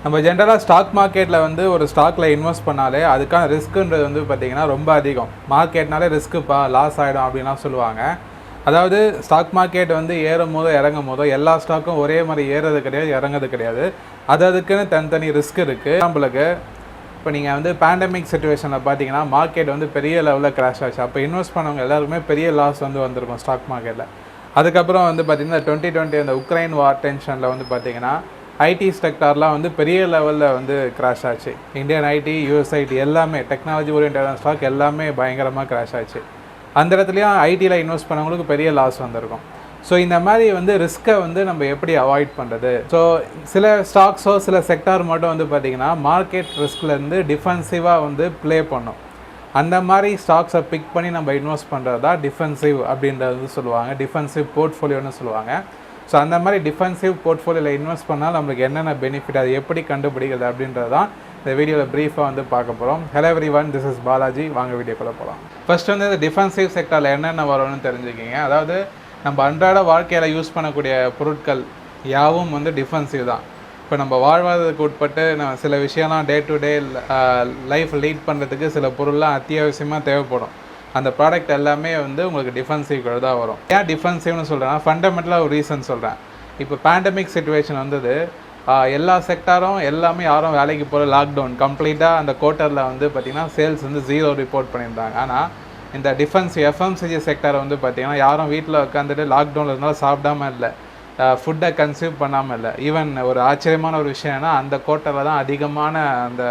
நம்ம ஜென்ரலாக ஸ்டாக் மார்க்கெட்டில் வந்து ஒரு ஸ்டாக்கில் இன்வெஸ்ட் பண்ணாலே அதுக்கான ரிஸ்க்குன்றது வந்து பார்த்திங்கன்னா ரொம்ப அதிகம். மார்க்கெட்னாலே ரிஸ்க்குப்பா, லாஸ் ஆகிடும் அப்படின்லாம் சொல்லுவாங்க. அதாவது ஸ்டாக் மார்க்கெட் வந்து ஏறும் போதோ இறங்கும் போதோ எல்லா ஸ்டாக்கும் ஒரே மாதிரி ஏறது கிடையாது, இறங்குறது கிடையாது. அதுக்குன்னு தனித்தனி ரிஸ்க் இருக்குது. எக்ஸாம்பிளுக்கு இப்போ நீங்கள் வந்து பேண்டமிக் சுச்சுவேஷனில் பார்த்தீங்கன்னா மார்க்கெட் வந்து பெரிய லெவலில் கிராஷ் ஆச்சு. அப்போ இன்வெஸ்ட் பண்ணவங்க எல்லாருக்குமே பெரிய லாஸ் வந்து வந்திருக்கும் ஸ்டாக் மார்க்கெட்டில். அதுக்கப்புறம் வந்து பார்த்திங்கன்னா 2020 அந்த உக்ரைன் வார் டென்ஷனில் வந்து பார்த்திங்கன்னா ஐடி செக்டார்லாம் வந்து பெரிய லெவலில் வந்து கிராஷ் ஆச்சு. இந்தியன் ஐடி, யூஎஸ் ஐடி எல்லாமே டெக்னாலஜி ஓரியன்டான ஸ்டாக் எல்லாமே பயங்கரமாக கிராஷ் ஆச்சு. அந்த இடத்துலையும் ஐடியில் இன்வெஸ்ட் பண்ணவங்களுக்கு பெரிய லாஸ் வந்திருக்கும். ஸோ இந்த மாதிரி வந்து ரிஸ்க்கை வந்து நம்ம எப்படி அவாய்ட் பண்ணுறது? ஸோ சில ஸ்டாக்ஸோ சில செக்டார் மட்டும் வந்து பார்த்திங்கன்னா மார்க்கெட் ரிஸ்க்லேருந்து டிஃபென்சிவாக வந்து ப்ளே பண்ணும். அந்த மாதிரி ஸ்டாக்ஸை பிக் பண்ணி நம்ம இன்வெஸ்ட் பண்ணுறது தான் டிஃபென்சிவ் அப்படின்றது சொல்லுவாங்க. டிஃபென்சிவ் போர்ட்ஃபோலியோன்னு சொல்லுவாங்க. ஸோ அந்த மாதிரி டிஃபென்சிவ் போர்ட்ஃபோலியோவில் இன்வெஸ்ட் பண்ணால் நம்மளுக்கு என்னென்ன பெனிஃபிட், அது எப்படி கண்டுபிடிக்கிறது அப்படின்றது தான் இந்த வீடியோவில் ப்ரீஃபாக வந்து பார்க்க போகிறோம். Hello everyone, this is Balaji. வாங்க வீடியோக்குள்ளே போகலாம். ஃபர்ஸ்ட் வந்து இந்த டிஃபென்சிவ் செக்டாரில் என்னென்ன வரும்னு தெரிஞ்சுக்கிங்க. அதாவது நம்ம அன்றாட வாழ்க்கையில் யூஸ் பண்ணக்கூடிய பொருட்கள் யாவும் வந்து டிஃபென்சிவ் தான். இப்போ நம்ம வாழ்வாதாரத்துக்கு உட்பட்டு சில விஷயம்லாம் day to day life lead பண்ணுறதுக்கு சில பொருள்லாம் அத்தியாவசியமாக தேவைப்படும். அந்த ப்ராடக்ட் எல்லாமே வந்து உங்களுக்கு டிஃபென்சிவ்க்கு தான் வரும். ஏன் டிஃபென்சிவ்னு சொல்கிறேன்னா ஃபண்டமெண்டலாக ஒரு ரீசன் சொல்கிறேன். இப்போ பேண்டமிக் சிச்சுவேஷன் வந்தது, எல்லா செக்டாரும் எல்லாமே யாரும் வேலைக்கு போகிற, லாக்டவுன் கம்ப்ளீட்டாக அந்த குவார்ட்டரில் வந்து பார்த்திங்கன்னா சேல்ஸ் வந்து 0 ரிப்போர்ட் பண்ணியிருந்தாங்க. ஆனால் இந்த டிஃபென்ஸ் எஃப்எம்சிஜி செக்டாரை வந்து பார்த்திங்கன்னா யாரும் வீட்டில் உட்காந்துட்டு லாக்டவுனில் இருந்தாலும் சாப்பிடாம இல்லை, ஃபுட்டை கன்சியூம் பண்ணாமல் இல்லை. ஈவன் ஒரு ஆச்சரியமான ஒரு விஷயம்னா அந்த குவார்ட்டரில் தான் அதிகமான அந்த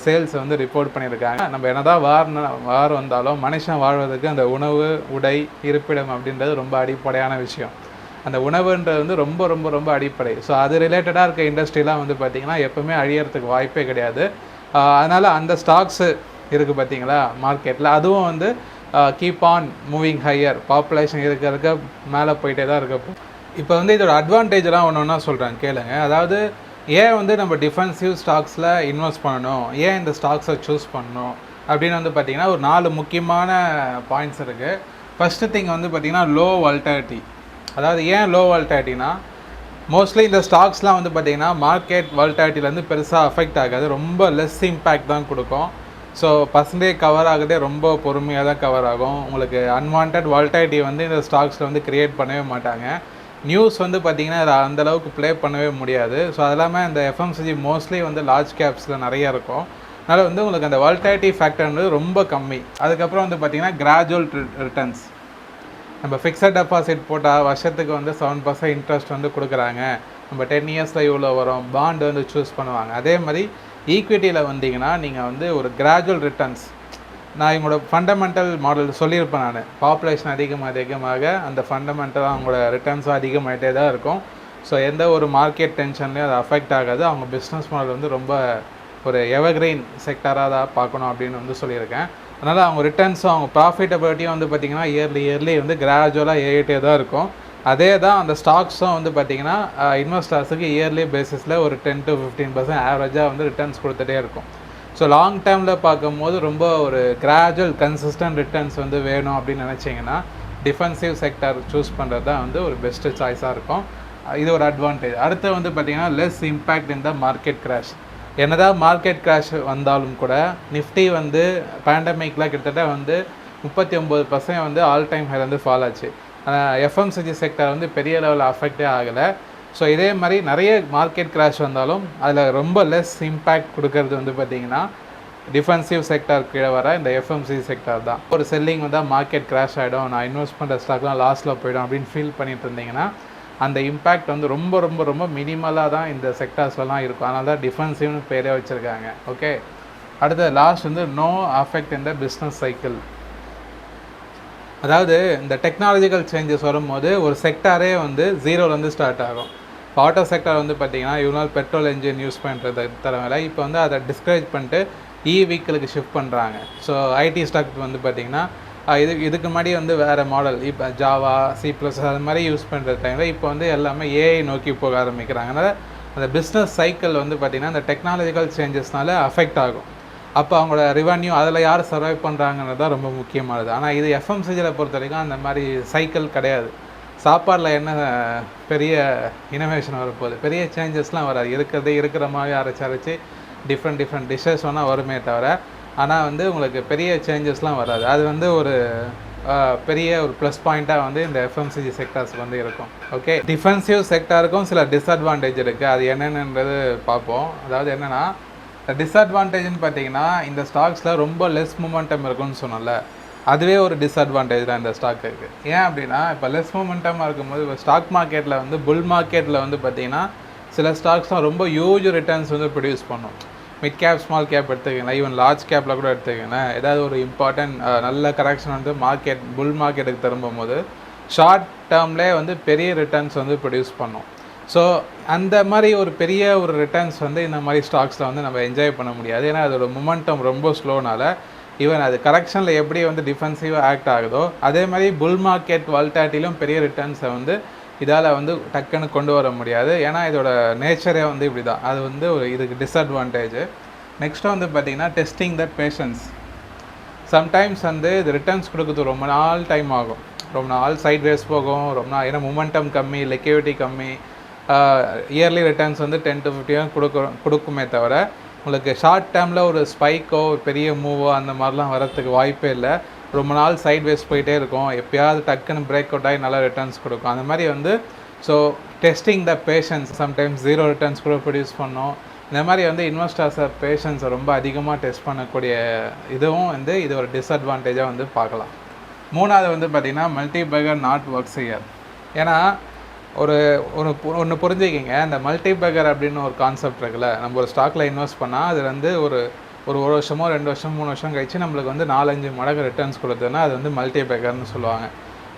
சேல்ஸ் வந்து ரிப்போர்ட் பண்ணியிருக்காங்க. நம்ம என்னதான் வார் வந்தாலும் மனுஷன் வாழ்வதற்கு அந்த உணவு, உடை, இருப்பிடம் அப்படின்றது ரொம்ப அடிப்படையான விஷயம். அந்த உணவுன்றது வந்து ரொம்ப ரொம்ப ரொம்ப அடிப்படை. ஸோ அது ரிலேட்டடாக இருக்க இண்டஸ்ட்ரிலாம் வந்து பார்த்திங்கன்னா எப்போவுமே அழியறதுக்கு வாய்ப்பே கிடையாது. அதனால் அந்த ஸ்டாக்ஸு இருக்குது பார்த்திங்களா மார்க்கெட்டில், அதுவும் வந்து keep on moving higher. Population இருக்க மேலே போயிட்டே தான் இருக்க. இப்போ வந்து இதோட அட்வான்டேஜெலாம் ஒன்று ஒன்றா சொல்கிறேன் கேளுங்க. அதாவது ஏன் வந்து நம்ம டிஃபென்சிவ் ஸ்டாக்ஸில் இன்வெஸ்ட் பண்ணணும், ஏன் இந்த ஸ்டாக்ஸை சூஸ் பண்ணணும் அப்படின்னு வந்து பார்த்திங்கன்னா ஒரு 4 முக்கியமான பாயிண்ட்ஸ் இருக்குது. ஃபஸ்ட்டு திங் வந்து பார்த்திங்கன்னா லோ வால்டாலிட்டி. அதாவது ஏன் லோ வால்டாலிட்டினா, மோஸ்ட்லி இந்த ஸ்டாக்ஸ்லாம் வந்து பார்த்திங்கன்னா மார்க்கெட் வால்டாலிட்டிலேருந்து பெருசாக அஃபெக்ட் ஆகாது, ரொம்ப லெஸ் இம்பேக்ட் தான் கொடுக்கும். ஸோ பர்சன்டேஜ் கவர் ஆகுதே ரொம்ப பொறுமையாக தான் கவர் ஆகும். உங்களுக்கு அன்வான்ட் வால்டாலிட்டி வந்து இந்த ஸ்டாக்ஸில் வந்து க்ரியேட் பண்ணவே மாட்டாங்க. நியூஸ் வந்து பார்த்திங்கன்னா அதை அந்தளவுக்கு ப்ளே பண்ணவே முடியாது. ஸோ அது இல்லாமல் இந்த எஃப்எம்சிஜி மோஸ்ட்லி வந்து லார்ஜ் கேப்ஸில் நிறையா இருக்கும். அதனால் வந்து உங்களுக்கு அந்த வால்டாலிட்டி ஃபேக்டர்ன்றது ரொம்ப கம்மி. அதுக்கப்புறம் வந்து பார்த்திங்கன்னா கிராஜுவல் ரிட்டர்ன்ஸ். நம்ம ஃபிக்ஸட் டெபாசிட் போட்டால் வருஷத்துக்கு வந்து 7% இன்ட்ரெஸ்ட் வந்து கொடுக்குறாங்க. நம்ம 10 இயர்ஸில் இவ்வளோ வரும். பாண்டு வந்து சூஸ் பண்ணுவாங்க. அதே மாதிரி ஈக்விட்டியில் வந்தீங்கன்னா நீங்கள் வந்து ஒரு கிராஜுவல் ரிட்டர்ன்ஸ், நான் எங்களோட ஃபண்டமெண்டல் மாடல் சொல்லியிருப்பேன். நான் பாப்புலேஷன் அதிகமாக அந்த ஃபண்டமெண்டலாக அவங்களோட ரிட்டர்ன்ஸும் அதிகமாகிட்டே தான் இருக்கும். ஸோ எந்த ஒரு மார்க்கெட் டென்ஷன்லேயும் அது அஃபெக்ட் ஆகாது. அவங்க பிஸ்னஸ் மாடல் வந்து ரொம்ப ஒரு எவர்கிரீன் செக்டராக தான் பார்க்கணும் அப்படின்னு வந்து சொல்லியிருக்கேன். அதனால் அவங்க ரிட்டர்ன்ஸும் அவங்க ப்ராஃபிட்டபிலிட்டியும் வந்து பார்த்திங்கன்னா இயர்லி வந்து கிராஜுவலாக ஏறிட்டே தான் இருக்கும். அதே தான் அந்த ஸ்டாக்ஸும் வந்து பார்த்திங்கன்னா இன்வெஸ்டர்ஸுக்கு இயர்லி பேசிஸில் ஒரு 10 to 15% ஆவரேஜாக வந்து ரிட்டர்ன்ஸ் கொடுத்துட்டே இருக்கும். ஸோ லாங் டேர்மில் பார்க்கும்போது ரொம்ப ஒரு கிராஜுவல் கன்சிஸ்டன்ட் ரிட்டர்ன்ஸ் வந்து வேணும் அப்படின்னு நினச்சிங்கன்னா டிஃபென்சிவ் செக்டர் சூஸ் பண்ணுறது தான் வந்து ஒரு பெஸ்ட்டு சாய்ஸாக இருக்கும். இது ஒரு அட்வான்டேஜ். அடுத்து வந்து பார்த்திங்கன்னா less impact in the market crash. என்னதான் மார்க்கெட் கிராஷ் வந்தாலும் கூட நிஃப்டி வந்து பேண்டமிக்கில் கிட்டத்தட்ட வந்து 39% வந்து ஆல் டைம் ஹை வந்து ஃபால் ஆச்சு. எஃப்எம்சிஜி செக்டர் வந்து பெரிய லெவலில் அஃபெக்டே ஆகலை. ஸோ இதே மாதிரி நிறைய மார்க்கெட் கிராஷ் வந்தாலும் அதில் ரொம்ப லெஸ் இம்பேக்ட் கொடுக்கறது வந்து பார்த்திங்கன்னா டிஃபென்சிவ் செக்டார் கீழே வர இந்த எஃப்எம்சிஜி செக்டார் தான். ஒரு செல்லிங் வந்தால் மார்க்கெட் கிராஷ் ஆகிடும், நான் இன்வெஸ்ட் பண்ணுற ஸ்டாக்லாம் லாஸில் போய்டும் அப்படின்னு ஃபீல் பண்ணிட்டு இருந்தீங்கன்னா அந்த இம்பேக்ட் வந்து ரொம்ப ரொம்ப ரொம்ப மினிமலாக தான் இந்த செக்டார்ஸ்லாம் இருக்கும். அதனால தான் டிஃபென்சிவ்னு பேரே வச்சுருக்காங்க. ஓகே, அடுத்தது லாஸ்ட் வந்து no effect in the business cycle. அதாவது இந்த டெக்னாலஜிக்கல் சேஞ்சஸ் வரும்போது ஒரு செக்டாரே வந்து 0லேருந்து ஸ்டார்ட் ஆகும். இப்போ ஆட்டோ செக்டார் வந்து பார்த்திங்கன்னா இவ்வளோ நாள் பெட்ரோல் என்ஜின் யூஸ் பண்ணுறது தரவில்லை, இப்போ வந்து அதை டிஸ்கரேஜ் பண்ணிட்டு வெஹிக்கிளுக்கு ஷிஃப்ட் பண்ணுறாங்க. ஸோ ஐடி ஸ்டாக் வந்து பார்த்திங்கன்னா இதுக்கு முன்னாடி வந்து வேறு மாடல், இப்போ ஜாவா, C++ அது மாதிரி யூஸ் பண்ணுற டைமில் இப்போ வந்து எல்லாமே ஏஐ நோக்கி போக ஆரம்பிக்கிறாங்க. அதனால் அந்த பிஸ்னஸ் சைக்கிள் வந்து பார்த்திங்கன்னா இந்த டெக்னாலஜிக்கல் சேஞ்சஸ்னால அஃபெக்ட் ஆகும். அப்போ அவங்களோட ரெவன்யூ அதில் யார் சர்வைவ் பண்ணுறாங்கன்றது தான் ரொம்ப முக்கியமானது. ஆனால் இது எஃப்எம்சிஜியில் பொறுத்த வரைக்கும் அந்த மாதிரி சைக்கிள் கிடையாது. சாப்பாடில் என்ன பெரிய இனோவேஷன் வரப்போகுது, பெரிய சேஞ்சஸ்லாம் வராது. இருக்கிறதே இருக்கிற மாதிரி அரைச்சி டிஃப்ரெண்ட் டிஷ்ஷஸ் வேணால் வருமே தவிர, ஆனால் வந்து உங்களுக்கு பெரிய சேஞ்சஸ்லாம் வராது. அது வந்து ஒரு பெரிய ஒரு ப்ளஸ் பாயிண்ட்டாக வந்து இந்த எஃப்எம்சிஜி செக்டார்ஸ்க்கு வந்து இருக்கும். ஓகே, டிஃபென்சிவ் செக்டாருக்கும் சில டிஸ்அட்வான்டேஜ் இருக்குது. அது என்னென்னன்றது பார்ப்போம். அதாவது என்னென்னா, டிஸ்அட்வான்டேஜ்னு பார்த்தீங்கன்னா, இந்த ஸ்டாக்ஸில் ரொம்ப லெஸ் மொமெண்டம் இருக்குன்னு சொன்னோம்ல, அதுவே ஒரு டிஸ்அட்வான்டேஜ் தான் இந்த ஸ்டாக்குக்கு. ஏன் அப்படின்னா, இப்போ லெஸ் மொமெண்டமாக இருக்கும்போது இப்போ ஸ்டாக் மார்க்கெட்டில் வந்து புல் மார்க்கெட்டில் வந்து பார்த்திங்கன்னா சில ஸ்டாக்ஸ்லாம் ரொம்ப ஹியூஜ் ரிட்டர்ன்ஸ் வந்து ப்ரொடியூஸ் பண்ணும். மிட் கேப் ஸ்மால் கேப் எடுத்துக்கங்களேன், ஈவன் லார்ஜ் கேப்பில் கூட எடுத்துக்கங்களேன். ஏதாவது ஒரு இம்பார்ட்டன்ட் நல்ல கரெக்ஷன் வந்து புல் மார்க்கெட்டுக்கு திரும்பும்போது ஷார்ட் டேர்ம்லே வந்து பெரிய ரிட்டர்ன்ஸ் வந்து ப்ரொடியூஸ் பண்ணும். ஸோ அந்த மாதிரி ஒரு பெரிய ஒரு ரிட்டர்ன்ஸ் வந்து இந்த மாதிரி ஸ்டாக்ஸில் வந்து நம்ம என்ஜாய் பண்ண முடியாது. ஏன்னா அதோட மொமெண்டம் ரொம்ப ஸ்லோனால ஈவன் அது கரெக்ஷனில் எப்படி வந்து டிஃபென்சிவாக ஆக்ட் ஆகுதோ அதே மாதிரி புல் மார்க்கெட் வால்டாட்டிலும் பெரிய ரிட்டர்ன்ஸை வந்து இதால் வந்து டக்குன்னு கொண்டு வர முடியாது. ஏன்னா இதோட நேச்சரே வந்து இப்படி தான். அது வந்து ஒரு இதுக்கு டிஸ்அட்வான்டேஜ். நெக்ஸ்ட்டு வந்து பார்த்திங்கன்னா டெஸ்டிங் தட் பேஷன்ஸ். சம்டைம்ஸ் வந்து இது ரிட்டர்ன்ஸ் கொடுக்குறது ரொம்ப நாள் டைம் ஆகும், ரொம்ப நாள் சைட் வேஸ் போகும், ரொம்ப நாள். ஏன்னா மொமெண்டம் கம்மி, லிக்விடிட்டி கம்மி. இயர்லி ரிட்டர்ன்ஸ் வந்து 10 to 15 கொடுக்குமே தவிர உங்களுக்கு ஷார்ட் டேர்மில் ஒரு ஸ்பைக்கோ ஒரு பெரிய மூவோ அந்த மாதிரிலாம் வரத்துக்கு வாய்ப்பே இல்லை. ரொம்ப நாள் சைட் வேஸ் போயிட்டே இருக்கும், எப்போயாவது டக்குன்னு பிரேக் அவுட் ஆகி நல்லா ரிட்டர்ன்ஸ் கொடுக்கும். அந்த மாதிரி வந்து so testing the patience, sometimes 0 returns கூட ப்ரொடியூஸ் பண்ணோம். இந்த மாதிரி வந்து இன்வெஸ்டர்ஸை பேஷன்ஸை ரொம்ப அதிகமாக டெஸ்ட் பண்ணக்கூடிய இதுவும் வந்து இது ஒரு டிஸ்அட்வான்டேஜாக வந்து பார்க்கலாம். மூணாவது வந்து பார்த்திங்கன்னா multi Baker not works here. ஏன்னா ஒன்று புரிஞ்சுக்கிங்க, இந்த மல்டி பேக்கர் அப்படின்னு ஒரு கான்செப்ட் இருக்குல்ல, நம்ம ஒரு ஸ்டாக்கில் இன்வெஸ்ட் பண்ணால் அது வந்து ஒரு வருஷமோ 2 வருஷம் 3 வருஷம் கழிச்சு நம்மளுக்கு வந்து 4-5 மடங்கு ரிட்டர்ன்ஸ் கொடுத்ததுன்னா அது வந்து மல்டி பேக்கர்னு சொல்லுவாங்க.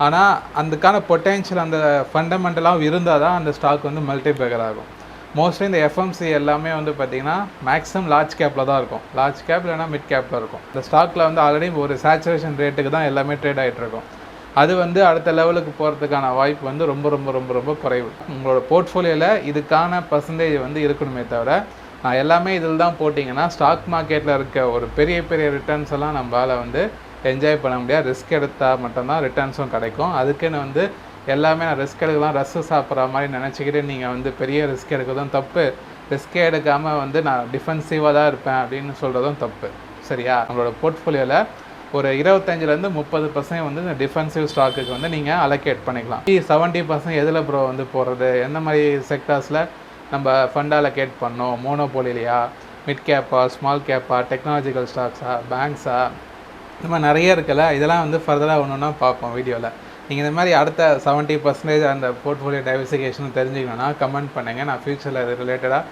ஆனால் அதுக்கான பொட்டென்ஷியல் அந்த ஃபண்டமெண்டலாக இருந்தால் தான் அந்த ஸ்டாக் வந்து மல்டி பேக்கர் ஆகும். மோஸ்ட்லி இந்த எஃப்எம்சி எல்லாமே வந்து பார்த்திங்கன்னா மேக்ஸிமம் லார்ஜ் கேப்பில் தான் இருக்கும், லார்ஜ் கேப் இல்லைனா மிட் கேப்பில் இருக்கும். இந்த ஸ்டாக்கில் வந்து ஆல்ரெடி ஒரு சேச்சுரேஷன் ரேட்டுக்கு தான் எல்லாமே ட்ரேட் ஆகிட்ருக்கும். அது வந்து அடுத்த லெவலுக்கு போகிறதுக்கான வாய்ப்பு வந்து ரொம்ப ரொம்ப ரொம்ப ரொம்ப குறைவு. உங்களோட போர்ட்ஃபோலியோவில் இதுக்கான பர்சன்டேஜ் வந்து இருக்கணுமே தவிர நான் எல்லாமே இதில் தான் போட்டிங்கன்னா ஸ்டாக் மார்க்கெட்டில் இருக்க ஒரு பெரிய பெரிய ரிட்டர்ன்ஸ் எல்லாம் நம்மளால் வந்து என்ஜாய் பண்ண முடியாது. ரிஸ்க் எடுத்தால் மட்டும்தான் ரிட்டர்ன்ஸும் கிடைக்கும். அதுக்குன்னு வந்து எல்லாமே நான் ரிஸ்க் எடுக்கலாம், ரஸ்ஸு சாப்பிட்ற மாதிரி நினச்சிக்கிட்டு நீங்கள் வந்து பெரிய ரிஸ்க் எடுக்கிறதும் தப்பு, ரிஸ்க்கே எடுக்காமல் வந்து நான் டிஃபென்சிவாக தான் இருப்பேன் அப்படின்னு சொல்கிறதும் தப்பு. சரியா? நம்மளோட போர்ட்ஃபோலியோவில் ஒரு 25-30% வந்து இந்த டிஃபென்சிவ் ஸ்டாக்குக்கு வந்து நீங்கள் அலோகேட் பண்ணிக்கலாம். 70% எதில் ப்ரோ வந்து போடுறது, எந்த மாதிரி செக்டார்ஸில் நம்ம ஃபண்ட் அலோகேட் பண்ணோம், மோனோபோலியா, மிட் கேப்பா, ஸ்மால் கேப்பா, டெக்னாலஜிக்கல் ஸ்டாக்ஸா, பேங்க்ஸா, இந்த மாதிரி நிறைய இருக்குல்ல. இதெல்லாம் வந்து ஃபர்தராக ஒன்று பார்ப்போம் வீடியோவில். நீங்கள் இந்த மாதிரி அடுத்த 70% அந்த போர்ட்ஃபோலியோ டைவர்சிஃபிகேஷன் தெரிஞ்சுக்கணுன்னா கமெண்ட் பண்ணுங்கள். நான் ஃப்யூச்சரில் இது ரிலேட்டடாக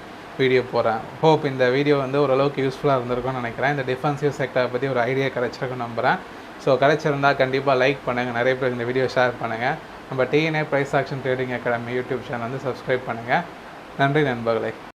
வீடியோ போகிறேன். ஹோப் இந்த வீடியோ வந்து ஓரளவுக்கு யூஸ்ஃபுல்லாக இருந்திருக்கும்னு நினைக்கிறேன். இந்த டிஃபென்சிவ் செக்டரை பற்றி ஒரு ஐடியா கிடைச்சிருக்குன்னு நம்புகிறேன். ஸோ கிடைச்சிருந்தால் கண்டிப்பாக லைக் பண்ணுங்கள், நிறைய பேருக்கு இந்த வீடியோ ஷேர் பண்ணுங்கள். நம்ம DNA price action trading academy YouTube channel வந்து சப்ஸ்கிரைப் பண்ணுங்கள். நன்றி நண்பர்களே.